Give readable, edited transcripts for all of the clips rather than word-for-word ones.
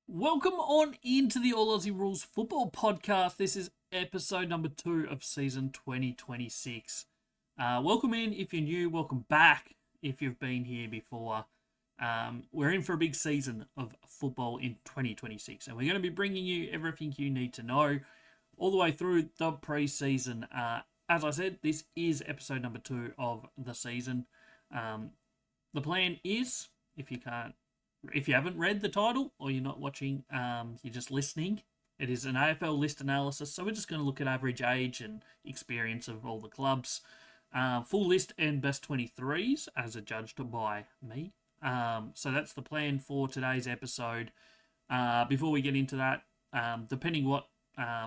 Welcome on into the All Aussie Rules Football Podcast. This is episode number 2 of season 2026. Welcome in if you're new, welcome back if you've been here before. We're in for a big season of football in 2026, and we're going to be bringing you everything you need to know all the way through the pre-season. As I said, this is episode number 2 of the season. The plan is, if you haven't read the title or you're not watching, you're just listening, it is an AFL list analysis. So we're just going to look at average age and experience of all the clubs. Full list and best 23s as adjudged by me. So that's the plan for today's episode. Before we get into that, depending what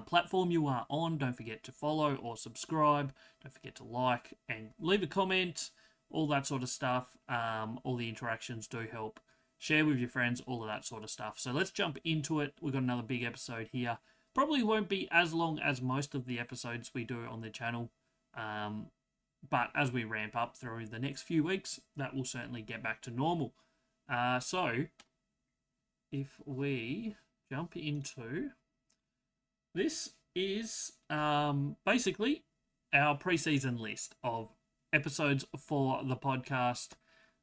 platform you are on, don't forget to follow or subscribe. Don't forget to like and leave a comment, all that sort of stuff. All the interactions do help. Share with your friends, all of that sort of stuff. So let's jump into it. We've got another big episode here. Probably won't be as long as most of the episodes we do on the channel. But as we ramp up through the next few weeks, that will certainly get back to normal. So if we jump into this is basically our preseason list of episodes for the podcast.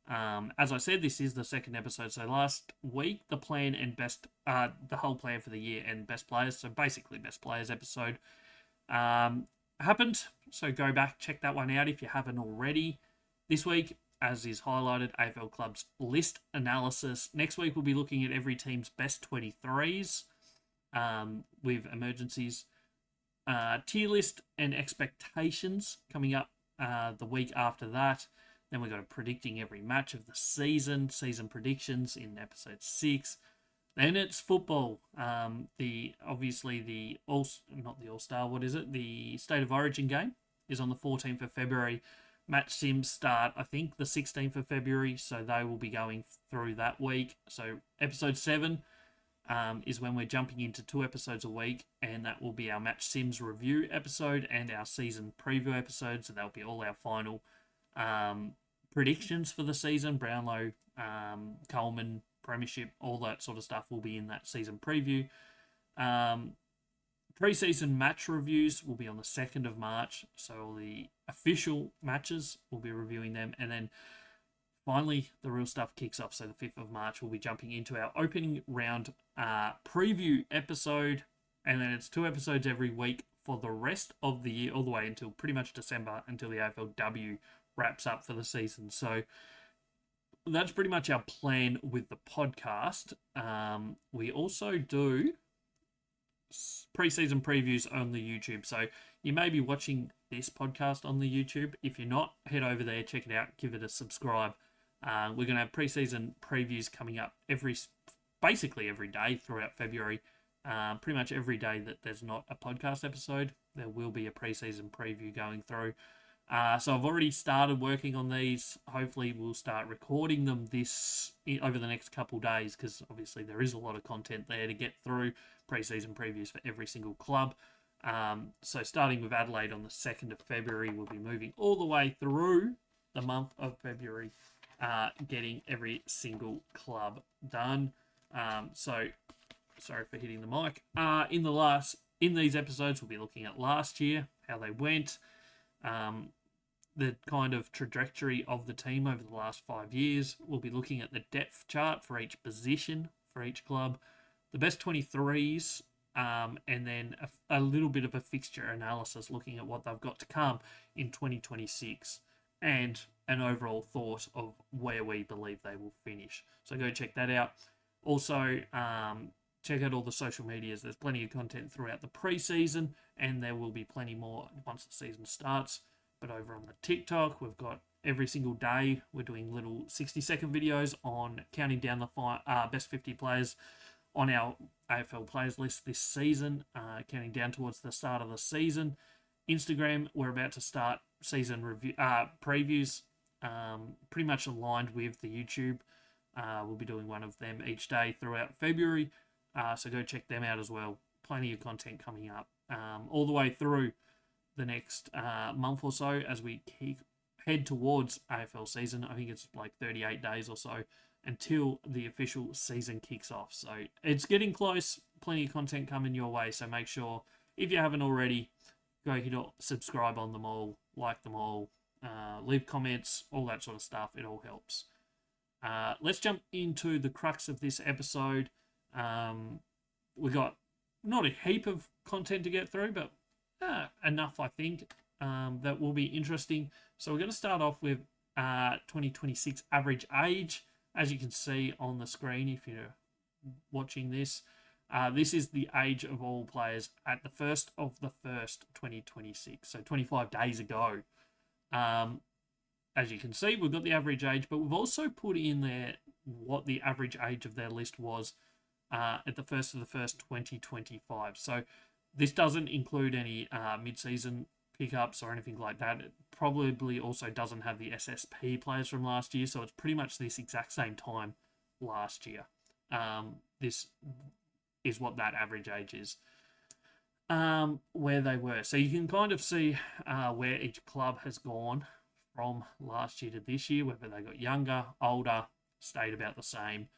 As I said, this is the second episode. So last week, the plan and the whole plan for the year and best players. So basically, best players episode happened. So go back, check that one out if you haven't already. This week, as is highlighted, AFL clubs list analysis. Next week, we'll be looking at every team's best 23s with emergencies, tier list and expectations coming up the week after that. Then we've got predicting every match of the season predictions in episode 6. Then it's football. The State of Origin game is on the 14th of February. Match sims start, I think, the 16th of February, so they will be going through that week. So episode 7 is when we're jumping into 2 episodes a week, and that will be our match sims review episode and our season preview episode. So that'll be all our final predictions for the season. Brownlow, Coleman, Premiership, all that sort of stuff will be in that season preview. Preseason match reviews will be on the 2nd of March, so all the official matches, we'll be reviewing them. And then finally, the real stuff kicks off. So the 5th of March, we'll be jumping into our opening round preview episode. And then it's 2 episodes every week for the rest of the year, all the way until pretty much December, until the AFLW wraps up for the season. So that's pretty much our plan with the podcast. We also do preseason previews on the YouTube. So you may be watching this podcast on the YouTube. If you're not, head over there, check it out, give it a subscribe. We're going to have preseason previews coming up basically every day throughout February. Pretty much every day that there's not a podcast episode, there will be a preseason preview going through. So I've already started working on these. Hopefully we'll start recording them over the next couple days, because obviously there is a lot of content there to get through. Preseason previews for every single club. So starting with Adelaide on the 2nd of February, we'll be moving all the way through the month of February, getting every single club done. So sorry for hitting the mic. In these episodes, we'll be looking at last year, how they went, the kind of trajectory of the team over the last 5 years. We'll be looking at the depth chart for each position for each club, the best 23s, and then a little bit of a fixture analysis, looking at what they've got to come in 2026, and an overall thought of where we believe they will finish. So go check that out. Also, check out all the social medias. There's plenty of content throughout the preseason, and there will be plenty more once the season starts. But over on the TikTok, we've got every single day, we're doing little 60-second videos on counting down the best 50 players on our AFL players list this season, counting down towards the start of the season. Instagram, we're about to start season review previews, pretty much aligned with the YouTube. We'll be doing one of them each day throughout February. So go check them out as well. Plenty of content coming up all the way through the next month or so as we head towards AFL season. I think it's like 38 days or so until the official season kicks off. So it's getting close. Plenty of content coming your way. So make sure, if you haven't already, go hit subscribe on them all, like them all, leave comments, all that sort of stuff. It all helps. Let's jump into the crux of this episode. We got not a heap of content to get through, but enough, I think, that will be interesting. So we're going to start off with 2026 average age. As you can see on the screen, if you're watching this, this is the age of all players at the 1st of the 1st, 2026. So 25 days ago. As you can see, we've got the average age, but we've also put in there what the average age of their list was at the 1st of the 1st, 2025. So this doesn't include any mid-season pickups or anything like that. It probably also doesn't have the SSP players from last year, so it's pretty much this exact same time last year. This is what that average age is. Where they were. So you can kind of see where each club has gone from last year to this year, whether they got younger, older, stayed about the same.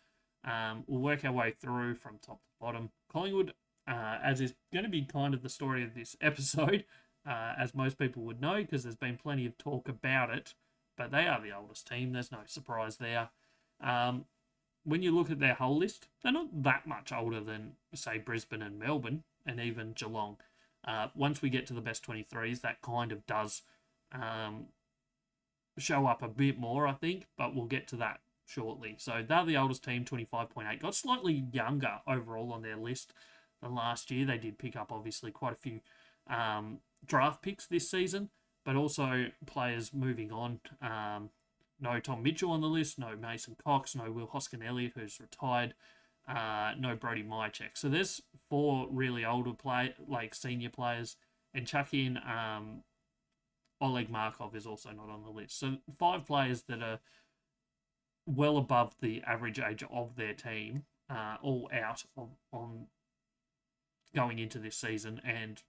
We'll work our way through from top to bottom. Collingwood, as is going to be kind of the story of this episode, as most people would know, because there's been plenty of talk about it, but they are the oldest team. There's no surprise there. When you look at their whole list, they're not that much older than, say, Brisbane and Melbourne, and even Geelong. Once we get to the best 23s, that kind of does show up a bit more, I think, but we'll get to that shortly. So they're the oldest team, 25.8. Got slightly younger overall on their list than last year. They did pick up, obviously, quite a few draft picks this season, but also players moving on. No Tom Mitchell on the list, no Mason Cox, no Will Hoskin-Elliott, who's retired, no Brody Mychek. So there's 4 really older senior players, and chuck in Oleg Markov is also not on the list. So 5 players that are well above the average age of their team, all out on going into this season, and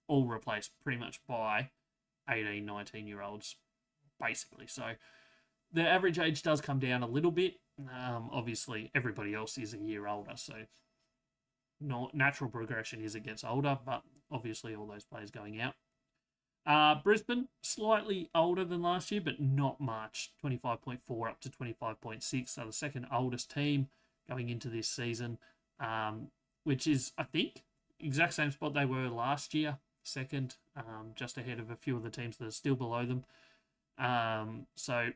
all replaced pretty much by 18, 19-year-olds, basically. So the average age does come down a little bit. Obviously, everybody else is a year older, so natural progression is it gets older, but obviously all those players going out. Brisbane, slightly older than last year, but not much. 25.4 up to 25.6. So the second oldest team going into this season, which is, I think, exact same spot they were last year. Second, just ahead of a few of the teams that are still below them. So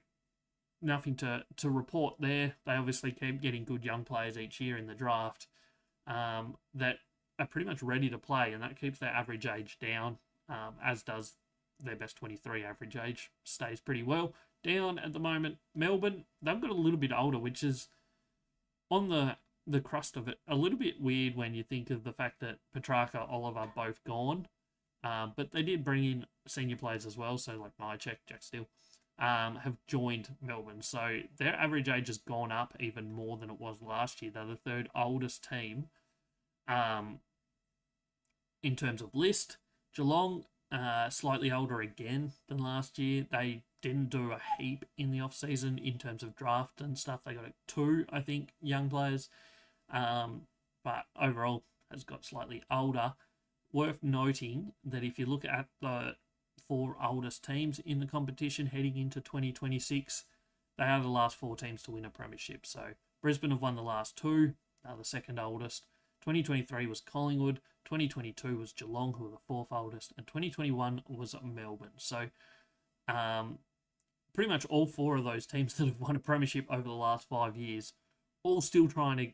nothing to report there. They obviously keep getting good young players each year in the draft that are pretty much ready to play, and that keeps their average age down, as does their best 23 average age. Stays pretty well down at the moment. Melbourne, they've got a little bit older, which is on the crust of it a little bit weird when you think of the fact that Petrarca, Oliver both gone. But they did bring in senior players as well, so like Mychek, Jack Steele, have joined Melbourne. So their average age has gone up even more than it was last year. They're the 3rd oldest team in terms of list. Geelong, slightly older again than last year. They didn't do a heap in the off-season in terms of draft and stuff. They got 2, I think, young players. But overall has got slightly older. Worth noting that if you look at the 4 oldest teams in the competition heading into 2026, they are the last 4 teams to win a premiership. So Brisbane have won the last 2. They're the second oldest. 2023 was Collingwood. 2022 was Geelong, who were the 4th oldest. And 2021 was Melbourne. So pretty much all 4 of those teams that have won a premiership over the last 5 years, all still trying to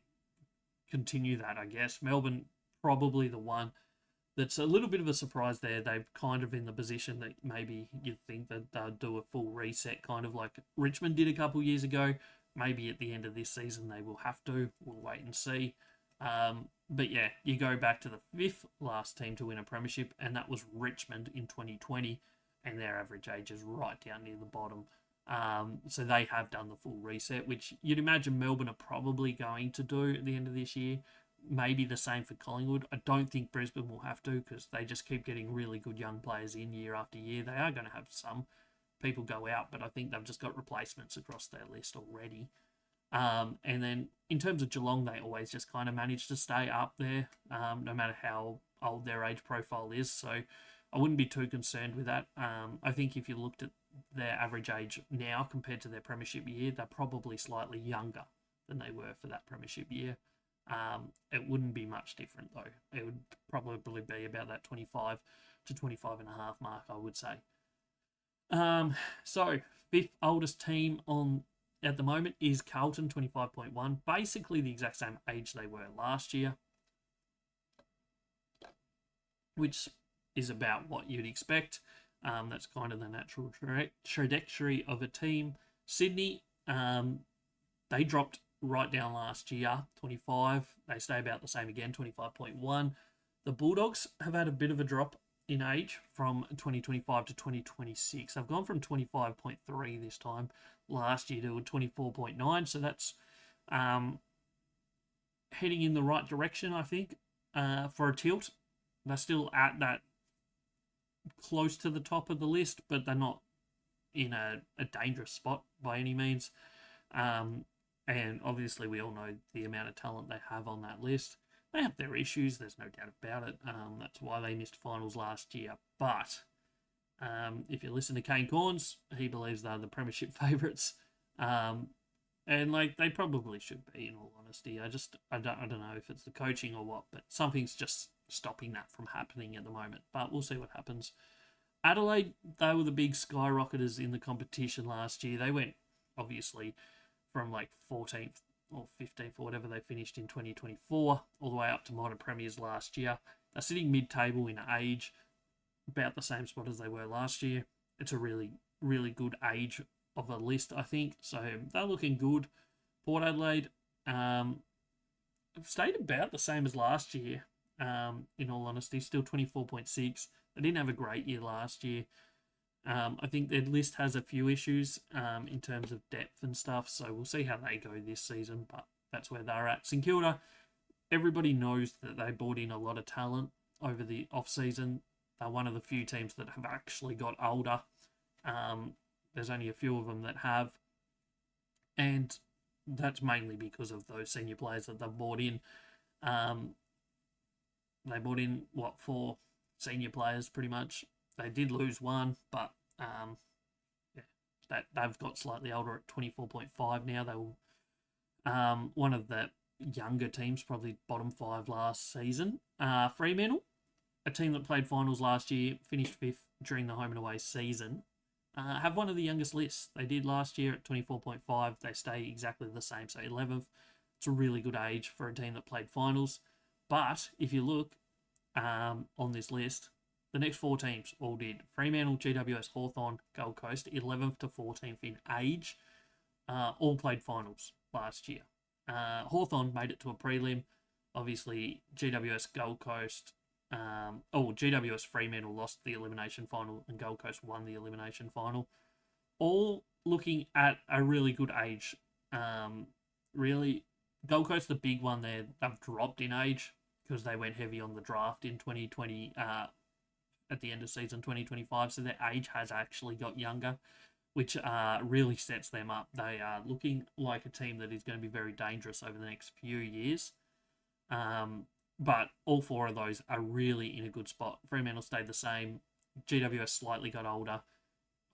continue that, I guess. Melbourne probably the one that's a little bit of a surprise there. They're kind of in the position that maybe you'd think that they'll do a full reset, kind of like Richmond did a couple years ago. Maybe at the end of this season they will have to. We'll wait and see. But yeah, you go back to the 5th last team to win a premiership, and that was Richmond in 2020, and their average age is right down near the bottom. So they have done the full reset, which you'd imagine Melbourne are probably going to do at the end of this year. Maybe the same for Collingwood. I don't think Brisbane will have to, because they just keep getting really good young players in year after year. They are going to have some people go out, but I think they've just got replacements across their list already. And then in terms of Geelong, they always just kind of manage to stay up there, no matter how old their age profile is. So I wouldn't be too concerned with that. I think if you looked at their average age now compared to their premiership year, they're probably slightly younger than they were for that premiership year. It wouldn't be much different though. It would probably be about that 25 to 25 and a half mark, I would say. So fifth oldest team on at the moment is Carlton, 25.1. Basically the exact same age they were last year, which is about what you'd expect. That's kind of the natural trajectory of a team. Sydney, they dropped right down last year, 25. They stay about the same again, 25.1. The Bulldogs have had a bit of a drop in age from 2025 to 2026. They've gone from 25.3 this time last year to 24.9. So that's heading in the right direction, I think, for a tilt. They're still at that close to the top of the list, but they're not in a dangerous spot by any means. And obviously, we all know the amount of talent they have on that list. They have their issues, there's no doubt about it. That's why they missed finals last year. But if you listen to Kane Corns, he believes they're the premiership favourites. And like they probably should be, in all honesty. I don't know if it's the coaching or what, but something's just stopping that from happening at the moment. But we'll see what happens. Adelaide, they were the big skyrocketers in the competition last year. They went, obviously, from like 14th or 15th or whatever they finished in 2024, all the way up to minor premiers last year. They're sitting mid-table in age, about the same spot as they were last year. It's a really, really good age of a list, I think. So they're looking good. Port Adelaide stayed about the same as last year, in all honesty, still 24.6. They didn't have a great year last year. I think their list has a few issues in terms of depth and stuff, so we'll see how they go this season, but that's where they're at. St Kilda, everybody knows that they brought in a lot of talent over the off-season. They're one of the few teams that have actually got older. There's only a few of them that have, and that's mainly because of those senior players that they've brought in. They brought in, 4 senior players pretty much. They did lose one, but they've got slightly older at 24.5 now. They were one of the younger teams, probably bottom 5 last season. Fremantle, a team that played finals last year, finished 5th during the home and away season, have one of the youngest lists. They did last year at 24.5. They stay exactly the same, so 11th. It's a really good age for a team that played finals. But if you look on this list, the next 4 teams all did. Fremantle, GWS, Hawthorn, Gold Coast, 11th to 14th in age, all played finals last year. Hawthorn made it to a prelim. Obviously, GWS, Gold Coast, GWS, Fremantle lost the elimination final and Gold Coast won the elimination final. All looking at a really good age. Really, Gold Coast, the big one there, they've dropped in age because they went heavy on the draft in 2020, at the end of season 2025, so their age has actually got younger, which really sets them up. They are looking like a team that is going to be very dangerous over the next few years. But all 4 of those are really in a good spot. Fremantle stayed the same. GWS slightly got older.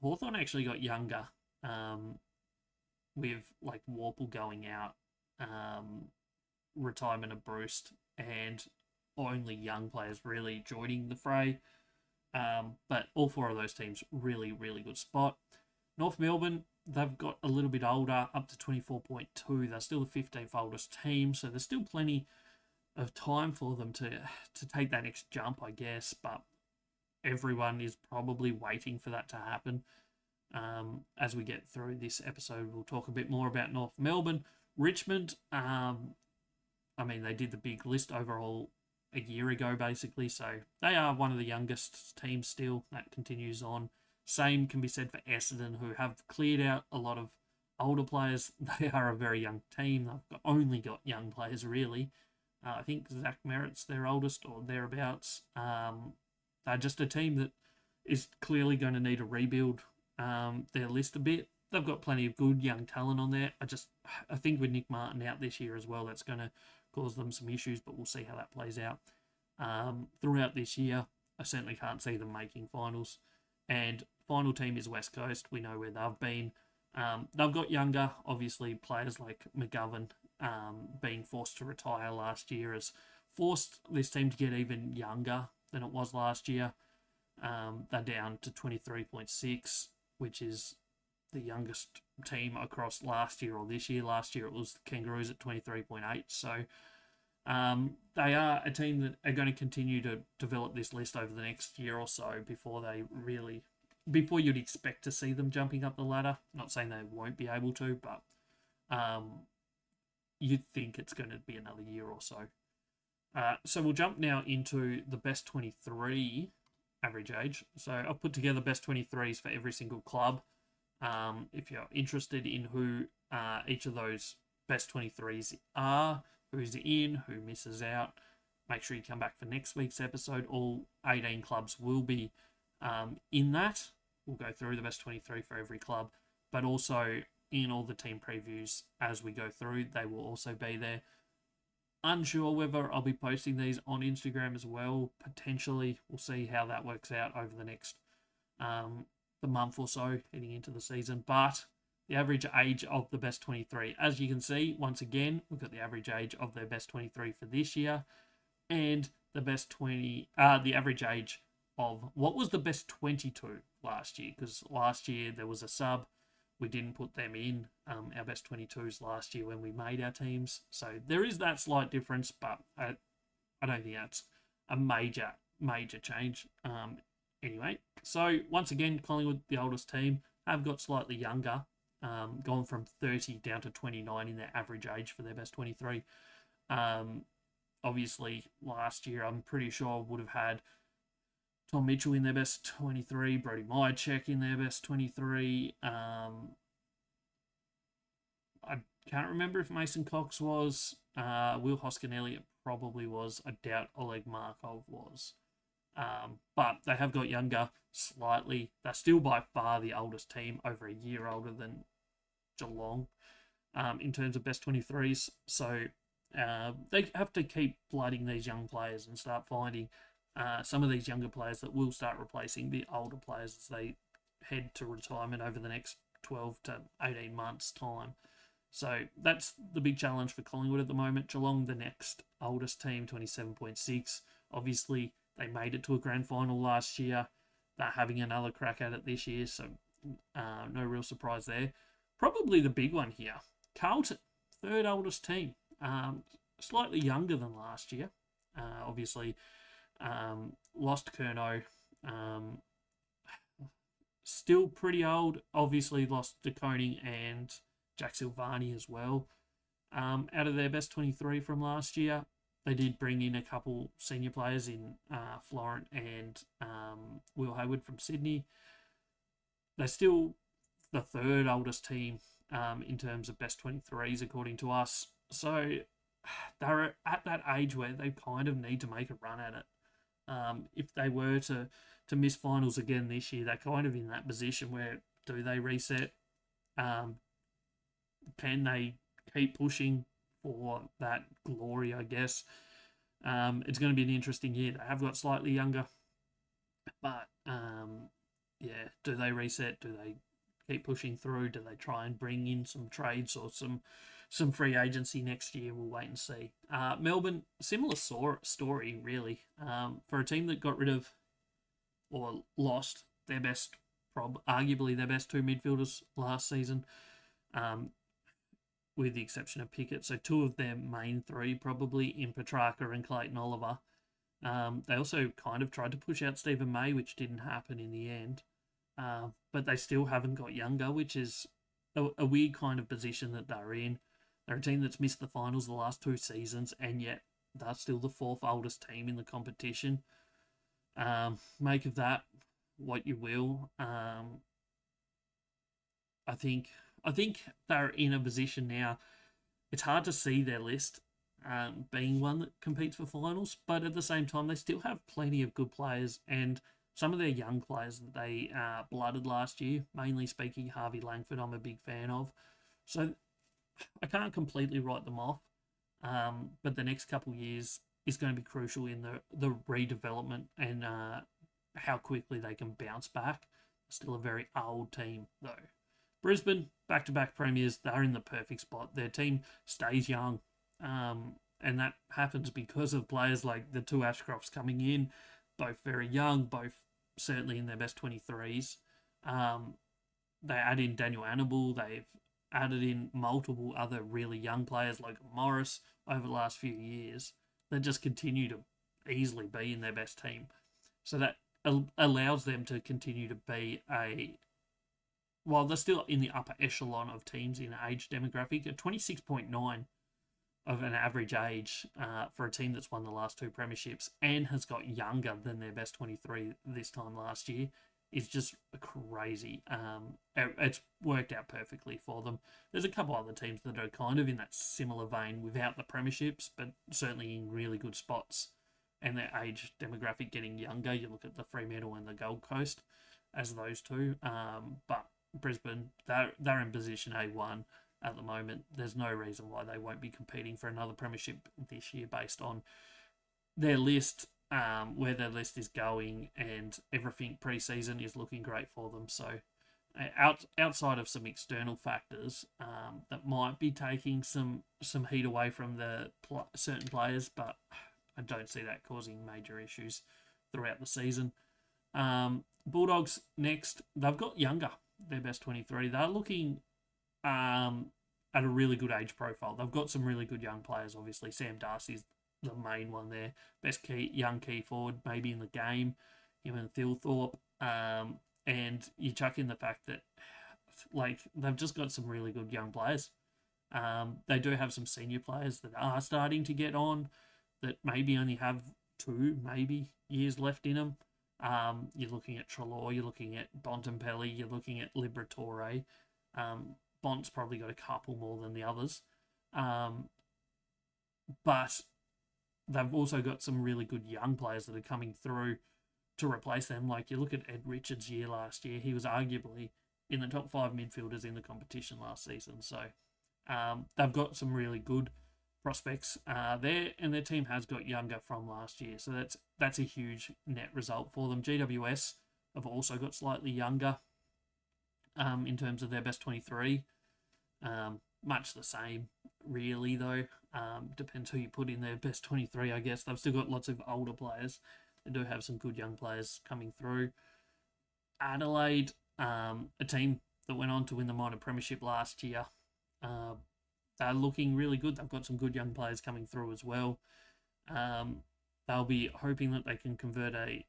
Hawthorn actually got younger, with like Warple going out, retirement of Bruce, and only young players really joining the fray. But all 4 of those teams, really, really good spot. North Melbourne, they've got a little bit older, up to 24.2. They're still the 15th oldest team, so there's still plenty of time for them to take that next jump, I guess. But everyone is probably waiting for that to happen. As we get through this episode, we'll talk a bit more about North Melbourne. Richmond, they did the big list overall a year ago, basically, so they are one of the youngest teams still. That continues on. Same can be said for Essendon, who have cleared out a lot of older players. They are a very young team. They've only got young players, really. I think Zach Merritt's their oldest or thereabouts. They're just a team that is clearly going to need to rebuild their list a bit. they've got plenty of good young talent on there. I think with Nick Martin out this year as well, that's going to cause them some issues, but we'll see how that plays out. Throughout this year, I certainly can't see them making finals. And final team is West Coast. We know where they've been. They've got younger, obviously, players like McGovern being forced to retire last year has forced this team to get even younger than it was last year. They're down to 23.6, which is the youngest team across last year or this year. Last year it was the Kangaroos at 23.8. So they are a team that are going to continue to develop this list over the next year or so before you'd expect to see them jumping up the ladder. Not saying they won't be able to, but you'd think it's going to be another year or so. So we'll jump now into the best 23 average age. So I've put together best 23s for every single club. If you're interested in who each of those best 23s are, who's in, who misses out, make sure you come back for next week's episode. All 18 clubs will be in that. We'll go through the best 23 for every club, but also in all the team previews as we go through, they will also be there. Unsure whether I'll be posting these on Instagram as well. Potentially, we'll see how that works out over the next the month or so heading into the season. But the average age of the best 23, as you can see, once again, we've got the average age of their best 23 for this year, and the best 20, the average age of what was the best 22 last year, because last year there was a sub. We didn't put them in our best 22s last year when we made our teams. So there is that slight difference, but I don't think that's a major change. Anyway, so once again, Collingwood, the oldest team, have got slightly younger, gone from 30 down to 29 in their average age for their best 23. Obviously, last year, I'm pretty sure would have had Tom Mitchell in their best 23, Brody Myercheck in their best 23. I can't remember if Mason Cox was. Will Hoskin-Elliott probably was. I doubt Oleg Markov was. But they have got younger slightly. They're still by far the oldest team, over a year older than Geelong in terms of best 23s. So they have to keep blooding these young players and start finding some of these younger players that will start replacing the older players as they head to retirement over the next 12 to 18 months' time. So that's the big challenge for Collingwood at the moment. Geelong, the next oldest team, 27.6. Obviously, they made it to a grand final last year. They're having another crack at it this year, so no real surprise there. Probably the big one here, Carlton, third oldest team. Slightly younger than last year. Obviously, lost Curnow. Still pretty old. Obviously, lost De Koning and Jack Silvani as well. Out of their best 23 from last year, they did bring in a couple senior players in Florent and Will Hayward from Sydney. They're still the third oldest team in terms of best 23s, according to us. So they're at that age where they kind of need to make a run at it. If they were to miss finals again this year, they're kind of in that position where do they reset? Can they keep pushing for that glory, I guess? It's going to be an interesting year. They have got slightly younger, but yeah, do they reset? Do they keep pushing through? Do they try and bring in some trades or some free agency next year? We'll wait and see. Melbourne, similar story, really. For a team that got rid of or lost their best, arguably their best two midfielders last season, with the exception of Pickett. So two of their main three, probably in Petrarca and Clayton Oliver. They also kind of tried to push out Stephen May, which didn't happen in the end. But they still haven't got younger, which is a weird kind of position that they're in. They're a team that's missed the finals the last two seasons, and yet they're still the fourth oldest team in the competition. Make of that what you will. I think they're in a position now. It's hard to see their list being one that competes for finals, but at the same time, they still have plenty of good players, and some of their young players that they blooded last year, mainly speaking Harvey Langford, I'm a big fan of. So I can't completely write them off, but the next couple of years is going to be crucial in the redevelopment and how quickly they can bounce back. Still a very old team, though. Brisbane, back-to-back premiers, they're in the perfect spot. Their team stays young, and that happens because of players like the two Ashcrofts coming in, both very young, both certainly in their best 23s. They add in Daniel Annable. They've added in multiple other really young players like Morris over the last few years that just continue to easily be in their best team. So that allows them to continue to be while they're still in the upper echelon of teams in age demographic, at 26.9 of an average age for a team that's won the last two premierships and has got younger than their best 23 this time last year is just crazy. It's worked out perfectly for them. There's a couple other teams that are kind of in that similar vein without the premierships, but certainly in really good spots. And their age demographic getting younger. You look at the Fremantle and the Gold Coast as those two. But Brisbane, they're in position A1 at the moment. There's no reason why they won't be competing for another premiership this year based on their list, where their list is going, and everything pre-season is looking great for them. So outside of some external factors that might be taking some heat away from the certain players, but I don't see that causing major issues throughout the season. Bulldogs next, they've got younger, their best 23. They're looking at a really good age profile. They've got some really good young players, obviously. Sam Darcy's the main one there. Best young key forward maybe in the game, him and Thilthorpe. And you chuck in the fact that they've just got some really good young players. They do have some senior players that are starting to get on, that maybe only have 2 years left in them. You're looking at Treloar, you're looking at Bontempelli, you're looking at Liberatore. Bont's probably got a couple more than the others. But they've also got some really good young players that are coming through to replace them. Like you look at Ed Richards' year last year, he was arguably in the top 5 midfielders in the competition last season. So they've got some really good prospects there, and their team has got younger from last year, so that's a huge net result for them. GWS have also got slightly younger in terms of their best 23, much the same really though. Depends who you put in their best 23, I guess. They've still got lots of older players. They do have some good young players coming through. Adelaide, a team that went on to win the minor premiership last year, they're looking really good. They've got some good young players coming through as well. They'll be hoping that they can convert a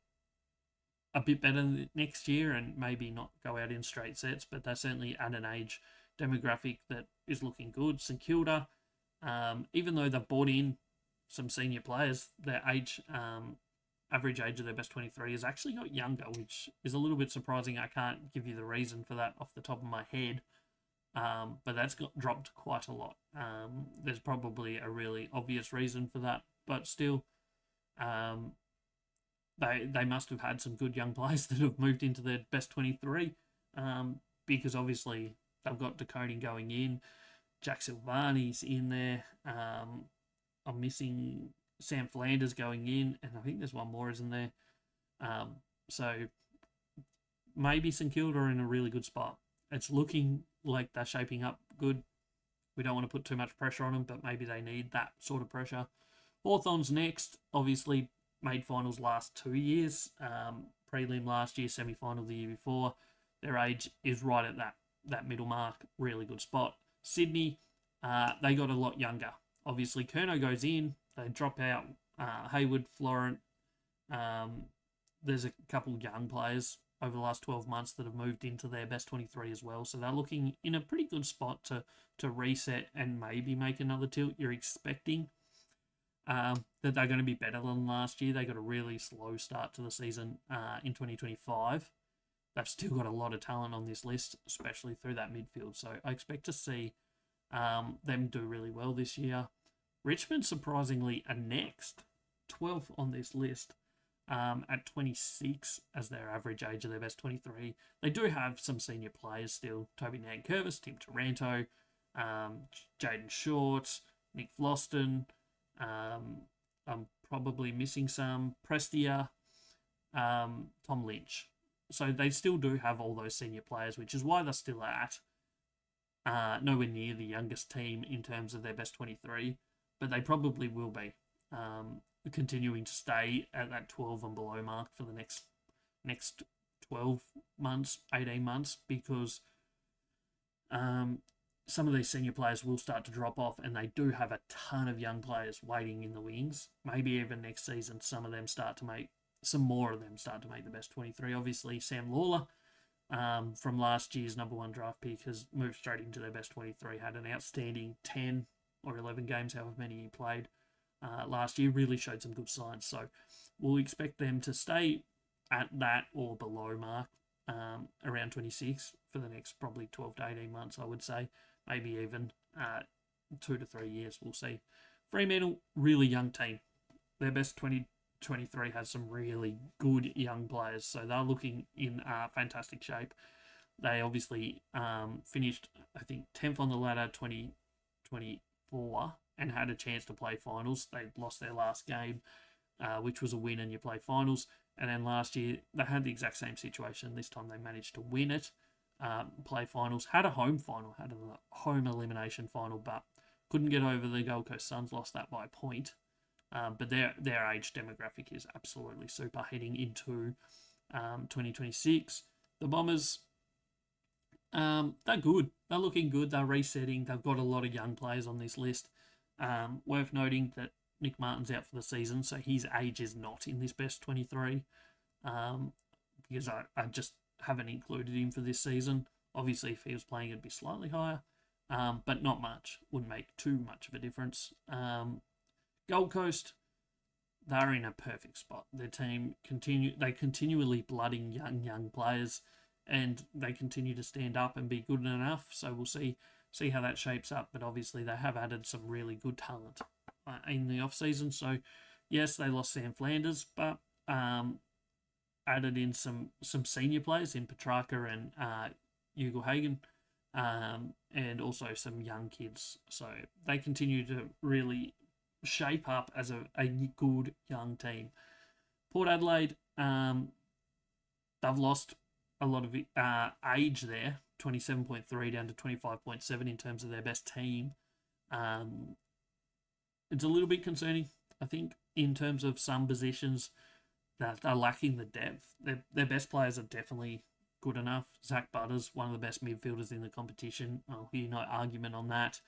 bit better next year and maybe not go out in straight sets, but they're certainly at an age demographic that is looking good. St Kilda, even though they've brought in some senior players, their average age of their best 23 has actually got younger, which is a little bit surprising. I can't give you the reason for that off the top of my head. But that's got dropped quite a lot. There's probably a really obvious reason for that, but still, they must have had some good young players that have moved into their best 23, because obviously they've got decoding going in. Jack Silvani's in there. I'm missing Sam Flanders going in, and I think there's one more, isn't there? So maybe St Kilda are in a really good spot. It's looking like they're shaping up good. We don't want to put too much pressure on them, but maybe they need that sort of pressure. Hawthorn's next, obviously made finals last 2 years. Prelim last year, semi-final the year before. Their age is right at that middle mark. Really good spot. Sydney, they got a lot younger. Obviously, Curnow goes in. They drop out Hayward, Florent. There's a couple young players over the last 12 months that have moved into their best 23 as well. So they're looking in a pretty good spot to reset and maybe make another tilt. You're expecting that they're going to be better than last year. They got a really slow start to the season in 2025. They've still got a lot of talent on this list, especially through that midfield. So I expect to see them do really well this year. Richmond, surprisingly, are next, 12th on this list. at 26 as their average age of their best 23. They do have some senior players still. Toby Nankervis, Tim Taranto, Jaden Short, Nick Floston. I'm probably missing some. Prestia, Tom Lynch. So they still do have all those senior players, which is why they're still at nowhere near the youngest team in terms of their best 23, but they probably will be continuing to stay at that 12 and below mark for the next 12 months, 18 months, because some of these senior players will start to drop off, and they do have a ton of young players waiting in the wings. Maybe even next season, some more of them start to make the best 23. Obviously, Sam Lawler, from last year's number one draft pick, has moved straight into their best 23, had an outstanding 10 or 11 games, however many he played last year, really showed some good signs. So we'll expect them to stay at that or below mark around 26 for the next probably 12 to 18 months, I would say. Maybe even 2 to 3 years, we'll see. Fremantle, really young team. Their best 2023 has some really good young players, so they're looking in fantastic shape. They obviously finished, I think, 10th on the ladder 2024 and had a chance to play finals. They lost their last game, which was a win, and you play finals. And then last year, they had the exact same situation. This time they managed to win it, play finals, had a home final, had a home elimination final, but couldn't get over the Gold Coast Suns, lost that by a point. But their age demographic is absolutely super heading into 2026. The Bombers, they're good. They're looking good. They're resetting. They've got a lot of young players on this list. Worth noting that Nick Martin's out for the season, so his age is not in this best 23 because I just haven't included him for this season. Obviously, if he was playing, it'd be slightly higher, but not much. Wouldn't make too much of a difference. Gold Coast, they're in a perfect spot. Their team continually blooding young players, and they continue to stand up and be good enough. So we'll see how that shapes up. But obviously, they have added some really good talent in the off season. So yes, they lost Sam Flanders, but added in some senior players in Petrarca and Hugo Hagen, and also some young kids. So they continue to really shape up as a good young team. Port Adelaide, they've lost a lot of age there, 27.3 down to 25.7 in terms of their best team. It's a little bit concerning, I think, in terms of some positions that they're lacking the depth. Their best players are definitely good enough. Zach Butters, one of the best midfielders in the competition. I'll hear no argument on that.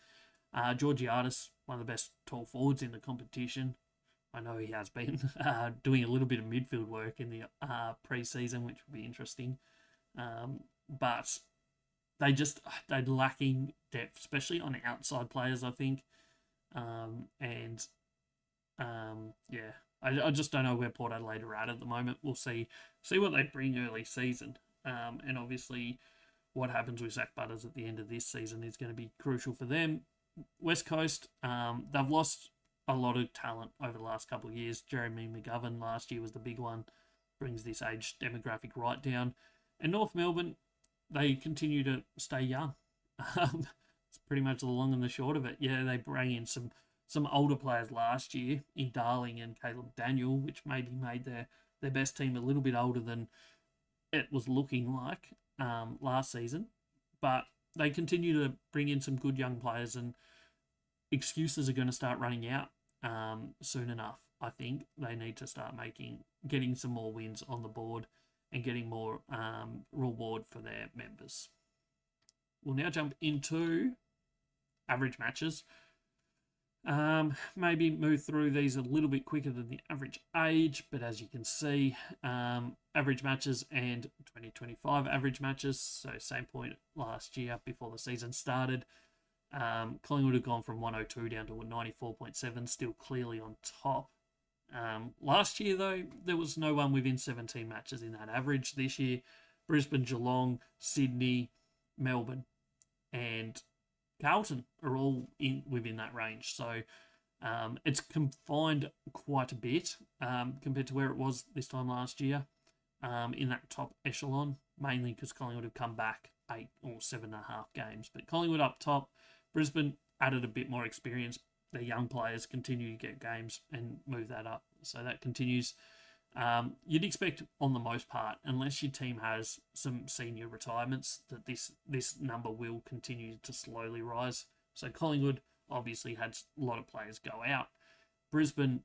Georgiadis, one of the best tall forwards in the competition. I know he has been doing a little bit of midfield work in the preseason, which would be interesting. But they're lacking depth, especially on outside players, I think. I just don't know where Port Adelaide are at the moment. We'll see what they bring early season. And obviously what happens with Zach Butters at the end of this season is going to be crucial for them. West Coast, they've lost a lot of talent over the last couple of years. Jeremy McGovern last year was the big one, brings this age demographic right down. And North Melbourne, they continue to stay young. It's pretty much the long and the short of it. Yeah, they bring in some older players last year in Darling and Caleb Daniel, which maybe made their best team a little bit older than it was looking like last season. But they continue to bring in some good young players, and excuses are going to start running out soon enough. I think they need to start getting some more wins on the board and getting more reward for their members. We'll now jump into average matches. Maybe move through these a little bit quicker than the average age, but as you can see, average matches and 2025 average matches, so same point last year before the season started. Collingwood have gone from 102 down to a 94.7, still clearly on top. Last year, though, there was no one within 17 matches in that average. This year, Brisbane, Geelong, Sydney, Melbourne, and Carlton are all within that range. So It's confined quite a bit compared to where it was this time last year in that top echelon, mainly because Collingwood have come back 8 or 7.5 games. But Collingwood up top, Brisbane added a bit more experience. Their young players continue to get games and move that up. So that continues. You'd expect, on the most part, unless your team has some senior retirements, that this number will continue to slowly rise. So Collingwood obviously had a lot of players go out. Brisbane,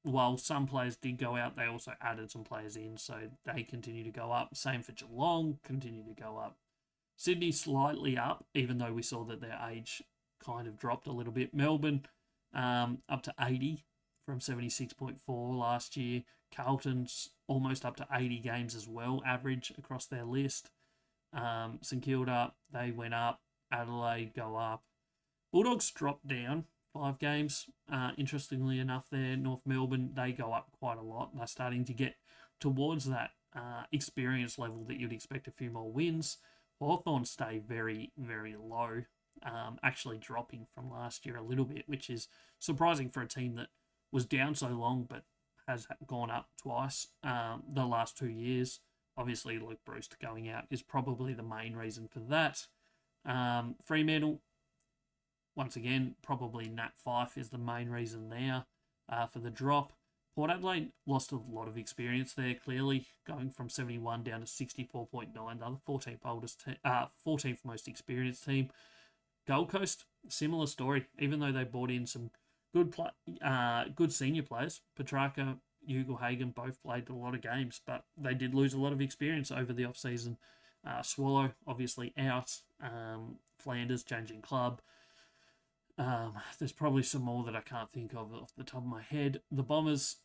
while some players did go out, they also added some players in, so they continue to go up. Same for Geelong, continue to go up. Sydney slightly up, even though we saw that their age kind of dropped a little bit. Melbourne up to 80 from 76.4 last year. Carlton's almost up to 80 games as well, average across their list. St Kilda, they went up. Adelaide go up. Bulldogs dropped down 5 games. Interestingly enough there, North Melbourne, they go up quite a lot. They're starting to get towards that experience level that you'd expect a few more wins. Hawthorn stay very, very low, actually dropping from last year a little bit, which is surprising for a team that was down so long but has gone up twice the last 2 years. Obviously, Luke Bruce going out is probably the main reason for that. Fremantle, once again, probably Nat Fyfe is the main reason there for the drop. Port Adelaide lost a lot of experience there, clearly, going from 71 down to 64.9, the other 14th most experienced team. Gold Coast, similar story, even though they brought in some good senior players. Petrarca, Ugle-Hagan both played a lot of games, but they did lose a lot of experience over the off-season. Swallow, obviously out. Flanders, changing club. There's probably some more that I can't think of off the top of my head. The Bombers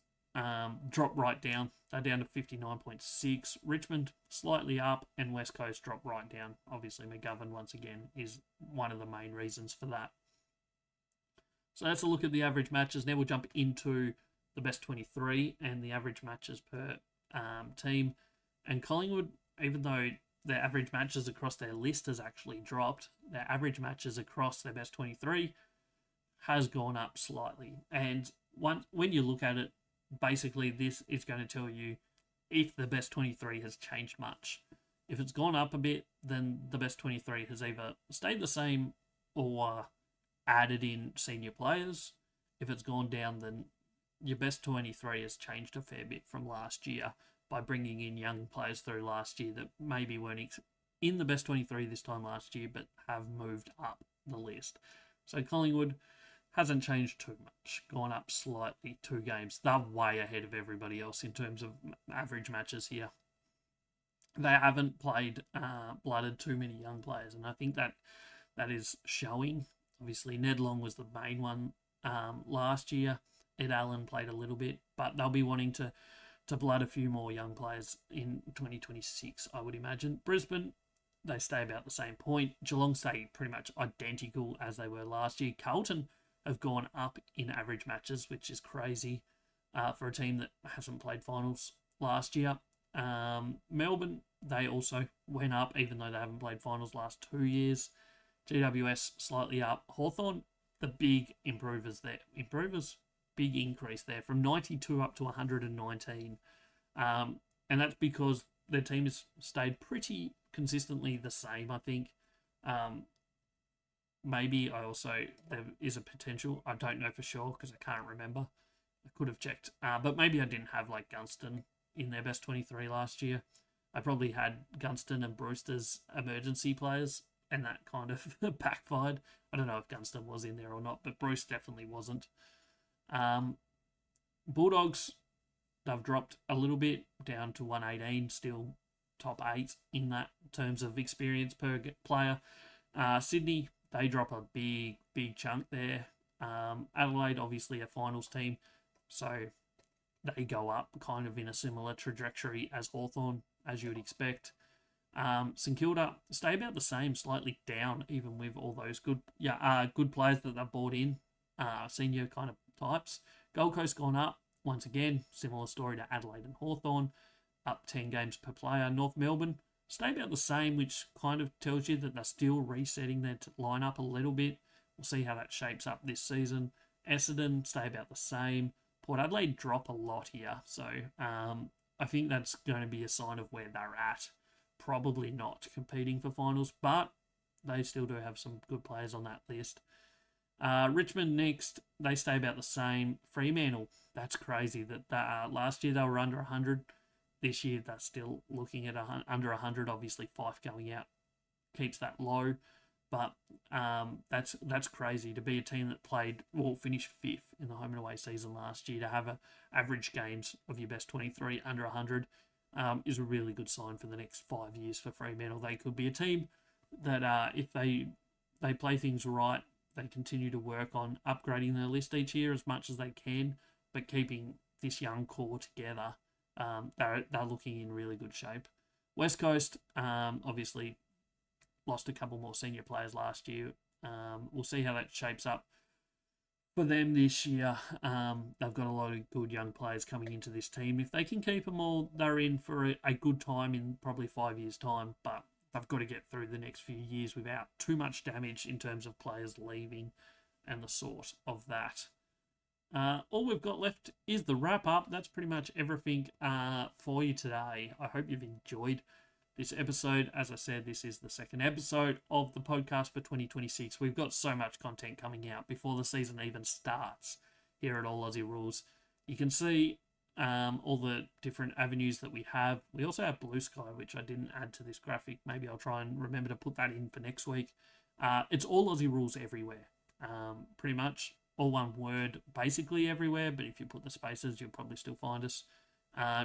drop right down. They're down to 59.6. Richmond slightly up, and West Coast drop right down. Obviously, McGovern, once again, is one of the main reasons for that. So that's a look at the average matches. Now we'll jump into the best 23 and the average matches per team. And Collingwood, even though their average matches across their list has actually dropped, their average matches across their best 23 has gone up slightly. And when you look at it, basically this is going to tell you if the best 23 has changed much. If it's gone up a bit, then the best 23 has either stayed the same or added in senior players. If it's gone down, then your best 23 has changed a fair bit from last year by bringing in young players through last year that maybe weren't in the best 23 this time last year, but have moved up the list. So Collingwood hasn't changed too much, gone up slightly 2 games. They're way ahead of everybody else in terms of average matches here. They haven't blooded too many young players, and I think that is showing. Obviously, Ned Long was the main one last year. Ed Allen played a little bit, but they'll be wanting to blood a few more young players in 2026, I would imagine. Brisbane, they stay about the same point. Geelong stay pretty much identical as they were last year. Carlton have gone up in average matches, which is crazy for a team that hasn't played finals last year. Melbourne, they also went up, even though they haven't played finals last 2 years. GWS slightly up. Hawthorn, the big improvers there. Big increase there from 92 up to 119. And that's because their team has stayed pretty consistently the same, I think. Maybe there is a potential. I don't know for sure because I can't remember. I could have checked. But maybe I didn't have like Gunston in their best 23 last year. I probably had Gunston and Brewster's emergency players, and that kind of backfired. I don't know if Gunston was in there or not, but Bruce definitely wasn't. Bulldogs, they've dropped a little bit down to 118, still top 8 in that terms of experience per player. Sydney, they drop a big chunk there. Adelaide, obviously a finals team, so they go up kind of in a similar trajectory as Hawthorn, as you would expect. St Kilda stay about the same, slightly down, even with all those good players that they've brought in, senior kind of types. Gold Coast gone up once again, similar story to Adelaide and Hawthorn, up 10 games per player. North Melbourne stay about the same, which kind of tells you that they're still resetting their lineup a little bit. We'll see how that shapes up this season. Essendon stay about the same. Port Adelaide drop a lot here. So I think that's going to be a sign of where they're at. Probably not competing for finals, but they still do have some good players on that list. Richmond next, they stay about the same. Fremantle, that's crazy that last year they were under 100. This year they're still looking at under 100. Obviously, Fife going out keeps that low, but that's crazy to be a team that finished fifth in the home and away season last year. To have average games of your best 23 under 100 is a really good sign for the next 5 years for Fremantle. They could be a team that if they play things right, they continue to work on upgrading their list each year as much as they can, but keeping this young core together. They're looking in really good shape. West Coast, obviously, lost a couple more senior players last year. We'll see how that shapes up for them this year. They've got a lot of good young players coming into this team. If they can keep them all, they're in for a good time in probably 5 years' time, but they've got to get through the next few years without too much damage in terms of players leaving and the sort of that. All we've got left is the wrap-up. That's pretty much everything for you today. I hope you've enjoyed this episode. As I said, this is the second episode of the podcast for 2026. We've got so much content coming out before the season even starts here at All Aussie Rules. You can see all the different avenues that we have. We also have Blue Sky, which I didn't add to this graphic. Maybe I'll try and remember to put that in for next week. It's All Aussie Rules everywhere. Pretty much all one word, basically everywhere, but if you put the spaces, you'll probably still find us.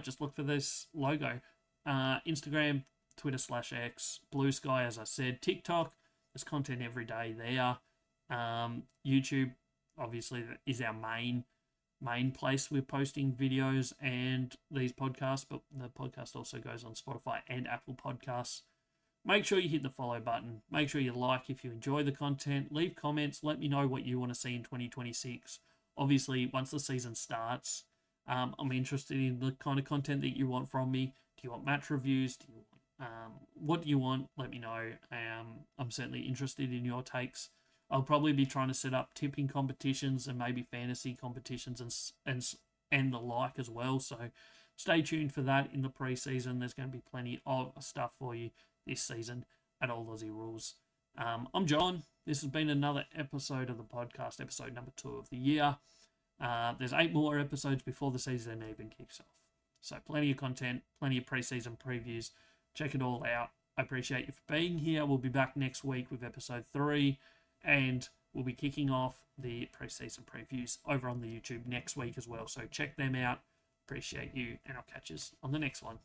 Just look for this logo. Instagram, Twitter /X, Blue Sky, as I said, TikTok, there's content every day there. YouTube, obviously, is our main place we're posting videos and these podcasts, but the podcast also goes on Spotify and Apple Podcasts. Make sure you hit the follow button. Make sure you like if you enjoy the content. Leave comments. Let me know what you want to see in 2026. Obviously, once the season starts, I'm interested in the kind of content that you want from me. Do you want match reviews? Do you want, what do you want? Let me know. I'm certainly interested in your takes. I'll probably be trying to set up tipping competitions and maybe fantasy competitions and the like as well. So stay tuned for that in the preseason. There's going to be plenty of stuff for you this season at All Aussie Rules. I'm John. This has been another episode of the podcast, episode number 2 of the year. There's 8 more episodes before the season even kicks off. So plenty of content, plenty of preseason previews. Check it all out. I appreciate you for being here. We'll be back next week with episode 3, and we'll be kicking off the preseason previews over on the YouTube next week as well. So check them out. Appreciate you, and I'll catch you on the next one.